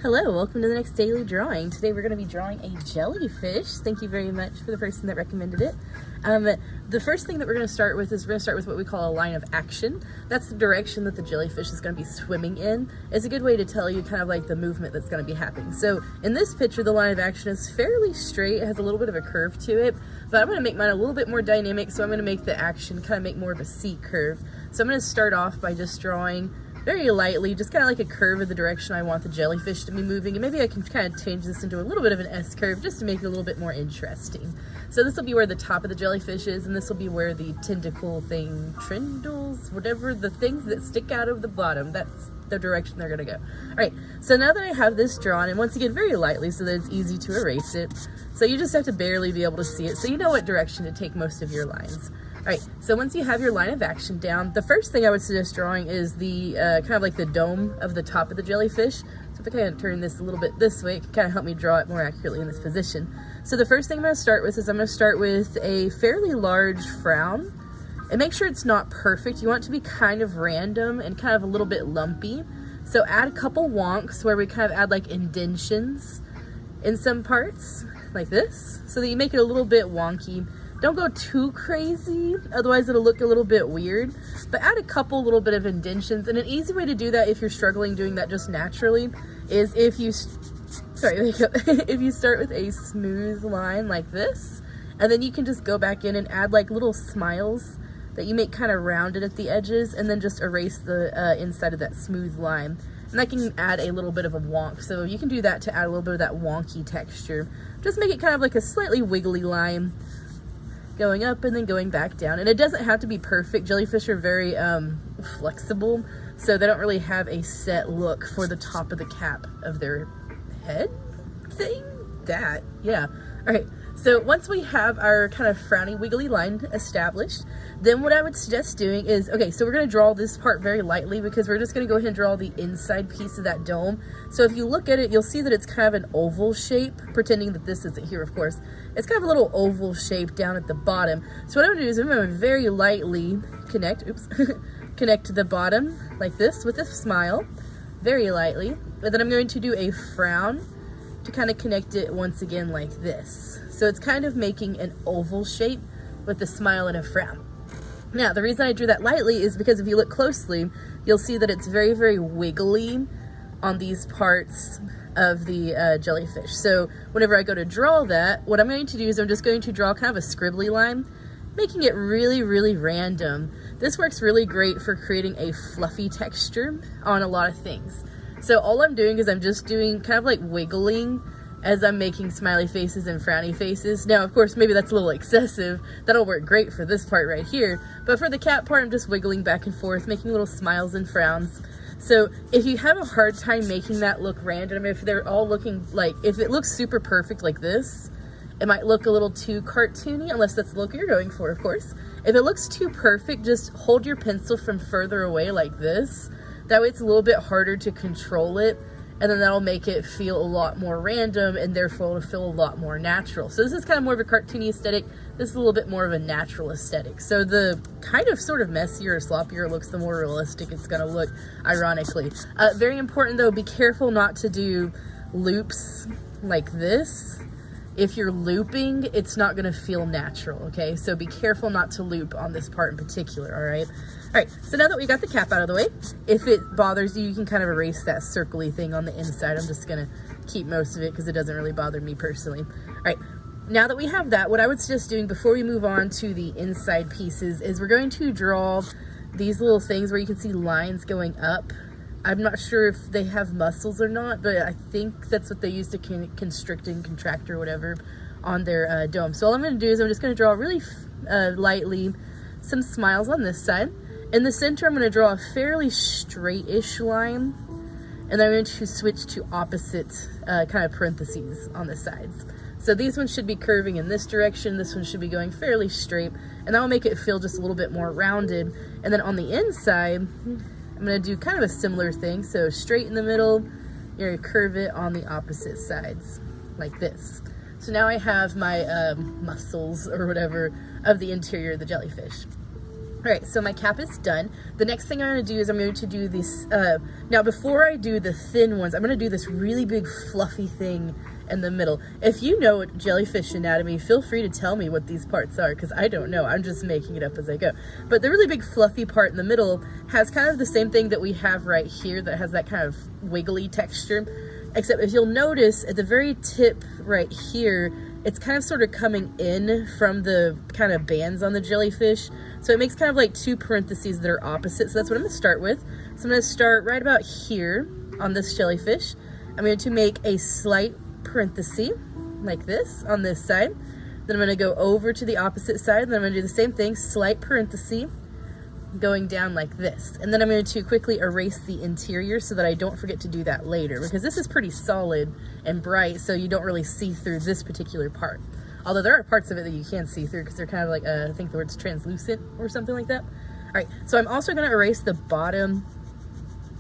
Hello, welcome to the next daily drawing. Today we're going to be drawing a jellyfish. Thank you very much for the person that recommended it. The first thing that we're going to start with is we're going to start with what we call a line of action. That's the direction that the jellyfish is going to be swimming in. It's a good way to tell you kind of like the movement that's going to be happening. So in this picture, the line of action is fairly straight. It has a little bit of a curve to it, but I'm going to make mine a little bit more dynamic, so I'm going to make the action kind of make more of a C curve. So I'm going to start off by just drawing very lightly, just kind of like a curve of the direction I want the jellyfish to be moving, and maybe I can kind of change this into a little bit of an S curve just to make it a little bit more interesting. So this will be where the top of the jellyfish is, and this will be where the tentacle thing, trindles, whatever, the things that stick out of the bottom, that's the direction they're gonna go. All right, so now that I have this drawn, and once again very lightly so that it's easy to erase it, so you just have to barely be able to see it so you know what direction to take most of your lines. All right, so once you have your line of action down, the first thing I would suggest drawing is the kind of like the dome of the top of the jellyfish. So if I kind of turn this a little bit this way, it can kind of help me draw it more accurately in this position. So the first thing I'm going to start with is I'm going to start with a fairly large frown. And make sure it's not perfect. You want it to be kind of random and kind of a little bit lumpy. So add a couple wonks where we kind of add like indentions in some parts, like this, so that you make it a little bit wonky. Don't go too crazy, otherwise it'll look a little bit weird, but add a couple little bit of indentions. And an easy way to do that if you're struggling doing that just naturally is if you, if you start with a smooth line like this, and then you can just go back in and add like little smiles that you make kind of rounded at the edges, and then just erase the inside of that smooth line. And that can add a little bit of a wonk. So you can do that to add a little bit of that wonky texture. Just make it kind of like a slightly wiggly line, going up and then going back down. And it doesn't have to be perfect. Jellyfish are very flexible, so they don't really have a set look for the top of the cap of their head thing. Yeah. All right, so once we have our kind of frowny wiggly line established, then what I would suggest doing is, okay, so we're going to draw this part very lightly because we're just going to go ahead and draw the inside piece of that dome. So if you look at it, you'll see that it's kind of an oval shape, pretending that this isn't here, of course. It's kind of a little oval shape down at the bottom. So what I'm going to do is I'm going to very lightly connect to the bottom like this with a smile, very lightly. And then I'm going to do a frown to kind of connect it once again like this. So it's kind of making an oval shape with a smile and a frown. Now, the reason I drew that lightly is because if you look closely, you'll see that it's very, very wiggly on these parts of the jellyfish. So whenever I go to draw that, what I'm going to do is I'm just going to draw kind of a scribbly line, making it really, really random. This works really great for creating a fluffy texture on a lot of things. So all I'm doing is I'm just doing kind of like wiggling as I'm making smiley faces and frowny faces. Now, of course, maybe that's a little excessive. That'll work great for this part right here. But for the cat part, I'm just wiggling back and forth, making little smiles and frowns. So if you have a hard time making that look random, if they're all looking like, if it looks super perfect like this, it might look a little too cartoony, unless that's the look you're going for, of course. If it looks too perfect, just hold your pencil from further away like this. That way it's a little bit harder to control it, and then that'll make it feel a lot more random, and therefore it'll feel a lot more natural. So this is kind of more of a cartoony aesthetic. This is a little bit more of a natural aesthetic. So the kind of sort of messier or sloppier it looks, the more realistic it's gonna look, ironically. Very important though, be careful not to do loops like this. If you're looping, it's not gonna feel natural, okay? So be careful not to loop on this part in particular, all right? All right, so now that we got the cap out of the way, if it bothers you, you can kind of erase that circly thing on the inside. I'm just gonna keep most of it because it doesn't really bother me personally. All right, now that we have that, what I would suggest doing before we move on to the inside pieces is we're going to draw these little things where you can see lines going up. I'm not sure if they have muscles or not, but I think that's what they use to constrict and contract or whatever on their dome. So all I'm going to do is I'm just going to draw really lightly some smiles on this side. In the center, I'm going to draw a fairly straight-ish line, and then I'm going to switch to opposite kind of parentheses on the sides. So these ones should be curving in this direction, this one should be going fairly straight, and that will make it feel just a little bit more rounded. And then on the inside, I'm going to do kind of a similar thing. So straight in the middle, you're going to curve it on the opposite sides, like this. So now I have my muscles or whatever of the interior of the jellyfish. All right, so my cap is done. The next thing I'm going to do is I'm going to do this, now before I do the thin ones, I'm going to do this really big fluffy thing in the middle. If you know jellyfish anatomy, feel free to tell me what these parts are, because I don't know. I'm just making it up as I go. But the really big fluffy part in the middle has kind of the same thing that we have right here that has that kind of wiggly texture. Except if you'll notice at the very tip right here, it's kind of sort of coming in from the kind of bands on the jellyfish. So it makes kind of like two parentheses that are opposite. So that's what I'm gonna start with. So I'm gonna start right about here on this jellyfish. I'm going to make a slight parenthesis like this on this side. Then I'm gonna go over to the opposite side. Then I'm gonna do the same thing, slight parenthesis, going down like this. And then I'm going to quickly erase the interior so that I don't forget to do that later, because this is pretty solid and bright, so you don't really see through this particular part. Although there are parts of it that you can see through because they're kind of like, I think the word's translucent or something like that. All right, so I'm also going to erase the bottom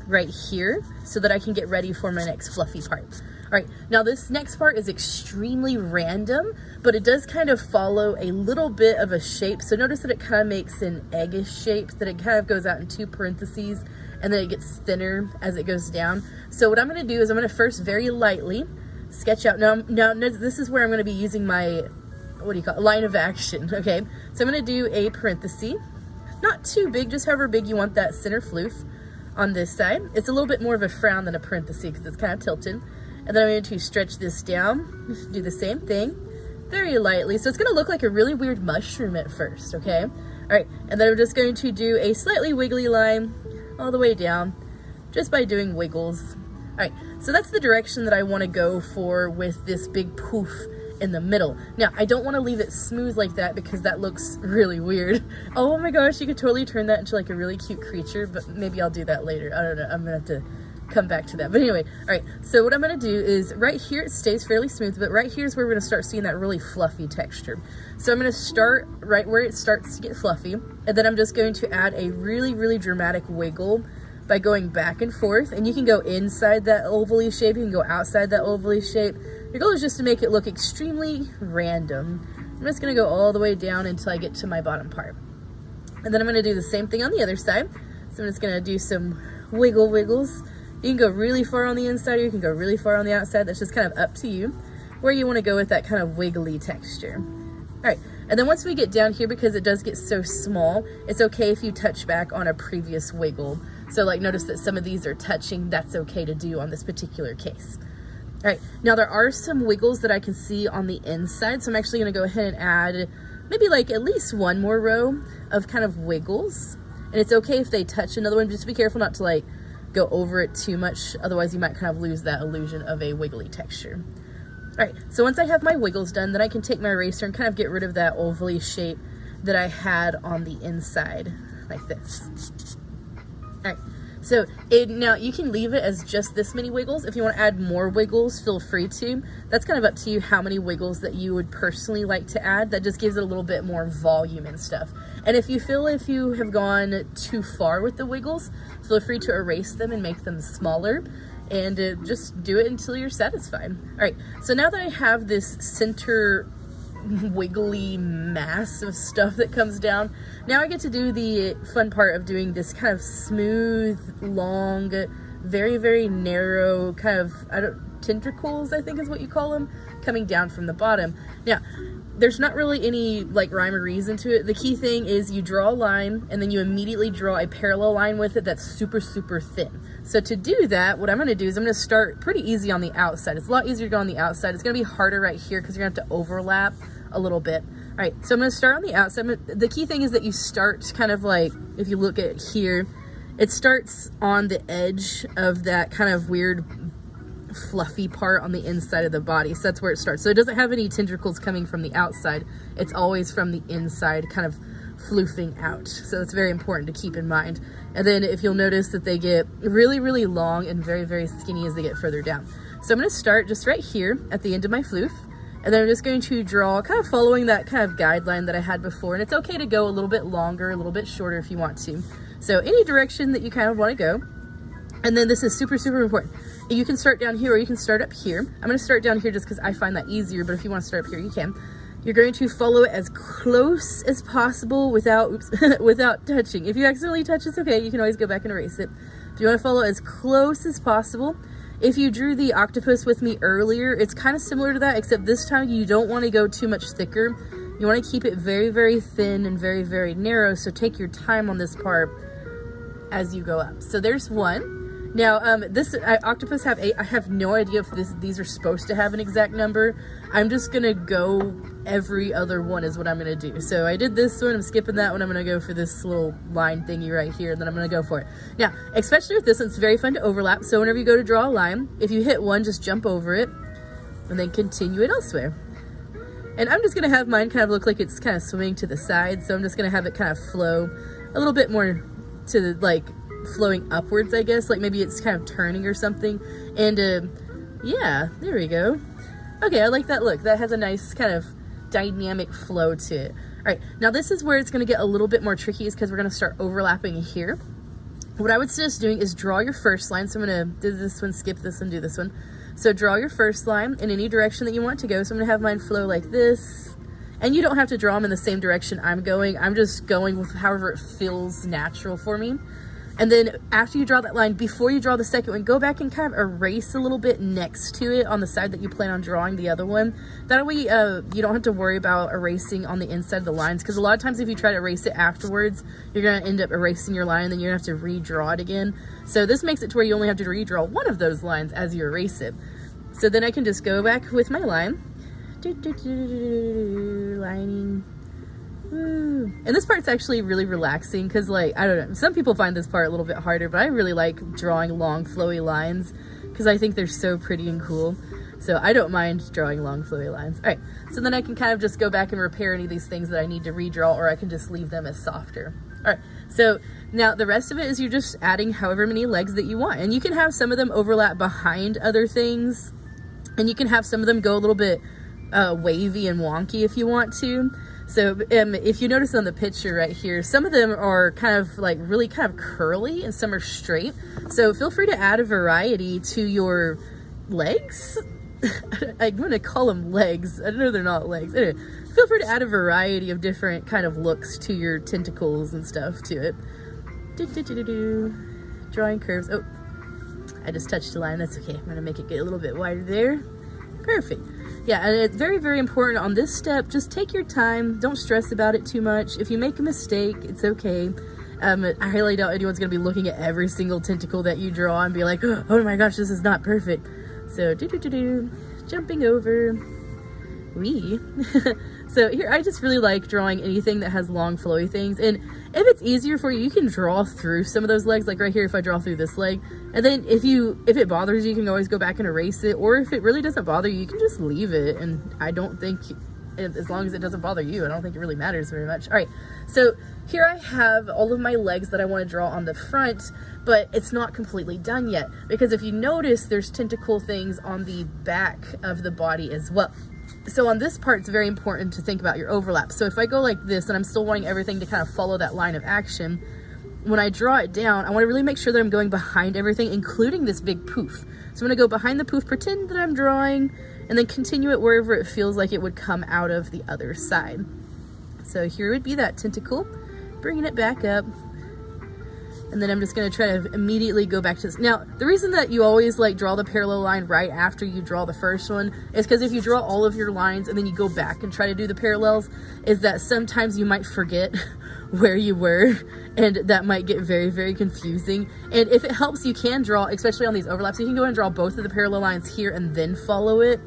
right here so that I can get ready for my next fluffy part. All right, now this next part is extremely random, but it does kind of follow a little bit of a shape. So notice that it kind of makes an eggish shape, that it kind of goes out in two parentheses and then it gets thinner as it goes down. So what I'm gonna do is I'm gonna first very lightly sketch out. Now this is where I'm gonna be using my, what do you call it, line of action, okay? So I'm gonna do a parenthesis, not too big, just however big you want that center floof on this side. It's a little bit more of a frown than a parenthesis because it's kind of tilted. And then I'm going to stretch this down, do the same thing, very lightly. So it's going to look like a really weird mushroom at first, okay? All right, and then I'm just going to do a slightly wiggly line all the way down, just by doing wiggles. All right, so that's the direction that I want to go for with this big poof in the middle. Now, I don't want to leave it smooth like that because that looks really weird. Oh my gosh, you could totally turn that into like a really cute creature, but maybe I'll do that later. I don't know, I'm going to have to come back to that. But anyway, all right, so what I'm going to do is right here it stays fairly smooth, but right here is where we're going to start seeing that really fluffy texture. So I'm going to start right where it starts to get fluffy, and then I'm just going to add a really, really dramatic wiggle by going back and forth. And you can go inside that ovally shape, you can go outside that ovally shape. Your goal is just to make it look extremely random. I'm just going to go all the way down until I get to my bottom part. And then I'm going to do the same thing on the other side. So I'm just going to do some wiggles. You can go really far on the inside, or you can go really far on the outside. That's just kind of up to you where you want to go with that kind of wiggly texture. All right, and then once we get down here, because it does get so small, it's okay if you touch back on a previous wiggle. So like notice that some of these are touching. That's okay to do on this particular case. All right, now there are some wiggles that I can see on the inside, so I'm actually going to go ahead and add maybe like at least one more row of kind of wiggles. And it's okay if they touch another one. Just be careful not to like go over it too much, otherwise you might kind of lose that illusion of a wiggly texture. All right, so once I have my wiggles done, then I can take my eraser and kind of get rid of that ovally shape that I had on the inside, like this. All right, so now you can leave it as just this many wiggles. If you want to add more wiggles, feel free to. That's kind of up to you how many wiggles that you would personally like to add. That just gives it a little bit more volume and stuff. And if you feel if you have gone too far with the wiggles, feel free to erase them and make them smaller, and just do it until you're satisfied. All right, so now that I have this center wiggly mass of stuff that comes down, now I get to do the fun part of doing this kind of smooth, long, very, very narrow kind of, tentacles, I think is what you call them, coming down from the bottom. Now, there's not really any like rhyme or reason to it. The key thing is you draw a line and then you immediately draw a parallel line with it that's super, super thin. So to do that, what I'm going to do is I'm going to start pretty easy on the outside. It's a lot easier to go on the outside. It's going to be harder right here because you're going to have to overlap a little bit. All right, so I'm going to start on the outside. The key thing is that you start kind of like, if you look at here, it starts on the edge of that kind of weird fluffy part on the inside of the body. So that's where it starts. So it doesn't have any tentacles coming from the outside. It's always from the inside, kind of floofing out. So that's very important to keep in mind. And then if you'll notice that they get really, really long and very, very skinny as they get further down. So I'm going to start just right here at the end of my floof. And then I'm just going to draw, kind of following that kind of guideline that I had before. And it's okay to go a little bit longer, a little bit shorter if you want to. So any direction that you kind of want to go. And then this is super, super important. You can start down here or you can start up here. I'm going to start down here just because I find that easier, but if you want to start up here, you can. You're going to follow it as close as possible without, without touching. If you accidentally touch, it's okay. You can always go back and erase it. If you want to follow as close as possible. If you drew the octopus with me earlier, it's kind of similar to that, except this time you don't want to go too much thicker. You want to keep it very, very thin and very, very narrow. So take your time on this part as you go up. So there's one. Now, this octopus have 8. I have no idea if these are supposed to have an exact number. I'm just going to go every other one is what I'm going to do. So I did this one. I'm skipping that one. I'm going to go for this little line thingy right here. And then I'm going to go for it. Now, especially with this one, it's very fun to overlap. So whenever you go to draw a line, if you hit one, just jump over it and then continue it elsewhere. And I'm just going to have mine kind of look like it's kind of swimming to the side. So I'm just going to have it kind of flow a little bit more to the, like, flowing upwards, I guess, like maybe it's kind of turning or something. And yeah, there we go. Okay, I like that look. That has a nice kind of dynamic flow to it. All right, now this is where it's going to get a little bit more tricky, is because we're going to start overlapping here. What I would suggest doing is draw your first line. So I'm going to do this one, skip this one, do this one. So draw your first line in any direction that you want to go. So I'm going to have mine flow like this. And you don't have to draw them in the same direction I'm going. I'm just going with however it feels natural for me. And then after you draw that line, before you draw the second one, go back and kind of erase a little bit next to it on the side that you plan on drawing the other one. That way you don't have to worry about erasing on the inside of the lines, because a lot of times if you try to erase it afterwards, you're going to end up erasing your line and then you're going to have to redraw it again. So this makes it to where you only have to redraw one of those lines as you erase it. So then I can just go back with my line. Lining. And this part's actually really relaxing because, like, I don't know, some people find this part a little bit harder, but I really like drawing long flowy lines because I think they're so pretty and cool. So I don't mind drawing long flowy lines. All right, so then I can kind of just go back and repair any of these things that I need to redraw, or I can just leave them as softer. All right, so now the rest of it is you're just adding however many legs that you want, and you can have some of them overlap behind other things, and you can have some of them go a little bit wavy and wonky if you want to. So if you notice on the picture right here, some of them are kind of like really kind of curly and some are straight. So feel free to add a variety to your legs. I'm going to call them legs. I know they're not legs. Anyway, feel free to add a variety of different kind of looks to your tentacles and stuff to it. Drawing curves. Oh, I just touched the line. That's okay. I'm going to make it get a little bit wider there. Perfect. Yeah, and it's very, very important on this step. Just take your time. Don't stress about it too much. If you make a mistake, it's okay. I highly doubt anyone's going to be looking at every single tentacle that you draw and be like, oh my gosh, this is not perfect. So, jumping over. So here, I just really like drawing anything that has long flowy things. And if it's easier for you, you can draw through some of those legs. Like right here, if I draw through this leg, and then if it bothers you, you can always go back and erase it. Or if it really doesn't bother you, you can just leave it. And I don't think, as long as it doesn't bother you, I don't think it really matters very much. All right, so here I have all of my legs that I want to draw on the front, but it's not completely done yet. Because if you notice, there's tentacle things on the back of the body as well. So on this part, it's very important to think about your overlap. So if I go like this and I'm still wanting everything to kind of follow that line of action, when I draw it down, I want to really make sure that I'm going behind everything, including this big poof. So I'm going to go behind the poof, pretend that I'm drawing, and then continue it wherever it feels like it would come out of the other side. So here would be that tentacle, bringing it back up. And then I'm just going to try to immediately go back to this. Now, the reason that you always like draw the parallel line right after you draw the first one is because if you draw all of your lines and then you go back and try to do the parallels, is that sometimes you might forget where you were, and that might get very, very confusing. And if it helps, you can draw, especially on these overlaps, you can go and draw both of the parallel lines here and then follow it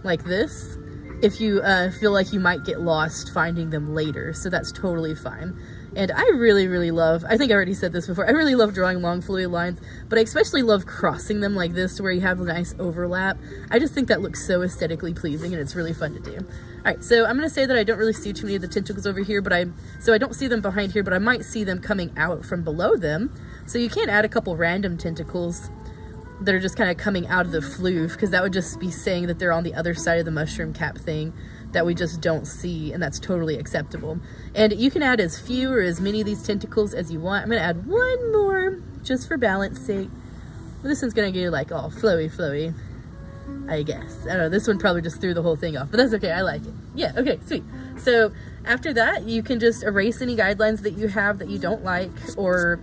like this if you feel like you might get lost finding them later. So that's totally fine. And I really, really love, I think I already said this before, I really love drawing long flowy lines, but I especially love crossing them like this to where you have a nice overlap. I just think that looks so aesthetically pleasing and it's really fun to do. All right, so I'm going to say that I don't really see too many of the tentacles over here, so I don't see them behind here, but I might see them coming out from below them. So you can add a couple random tentacles that are just kind of coming out of the floof, because that would just be saying that they're on the other side of the mushroom cap thing that we just don't see, and that's totally acceptable. And you can add as few or as many of these tentacles as you want. I'm going to add one more just for balance sake. This one's going to get like all flowy. I guess. I don't know, this one probably just threw the whole thing off, but that's okay, I like it. Yeah, okay, sweet. So after that, you can just erase any guidelines that you have that you don't like, or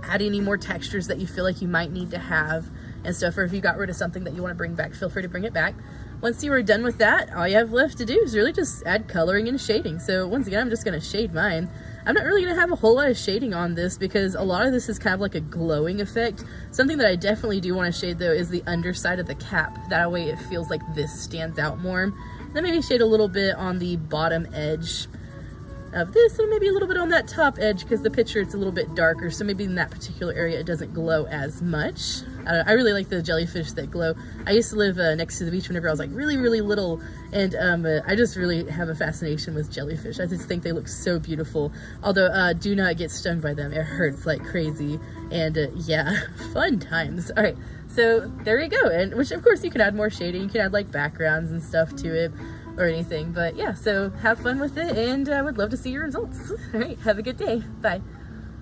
add any more textures that you feel like you might need to have and stuff, or if you got rid of something that you want to bring back, feel free to bring it back. Once you are done with that, all you have left to do is really just add coloring and shading. So once again, I'm just going to shade mine. I'm not really going to have a whole lot of shading on this because a lot of this is kind of like a glowing effect. Something that I definitely do want to shade though is the underside of the cap. That way it feels like this stands out more. Then maybe shade a little bit on the bottom edge of this, and maybe a little bit on that top edge because the picture it's a little bit darker, so maybe in that particular area it doesn't glow as much. I really like the jellyfish that glow. I used to live next to the beach whenever I was like really little, and I just really have a fascination with jellyfish. I just think they look so beautiful, although do not get stung by them. It hurts like crazy, and yeah, fun times. All right, so there you go, and which of course you can add more shading, you can add like backgrounds and stuff to it or anything, but yeah, so have fun with it, and I would love to see your results. All right, have a good day. Bye.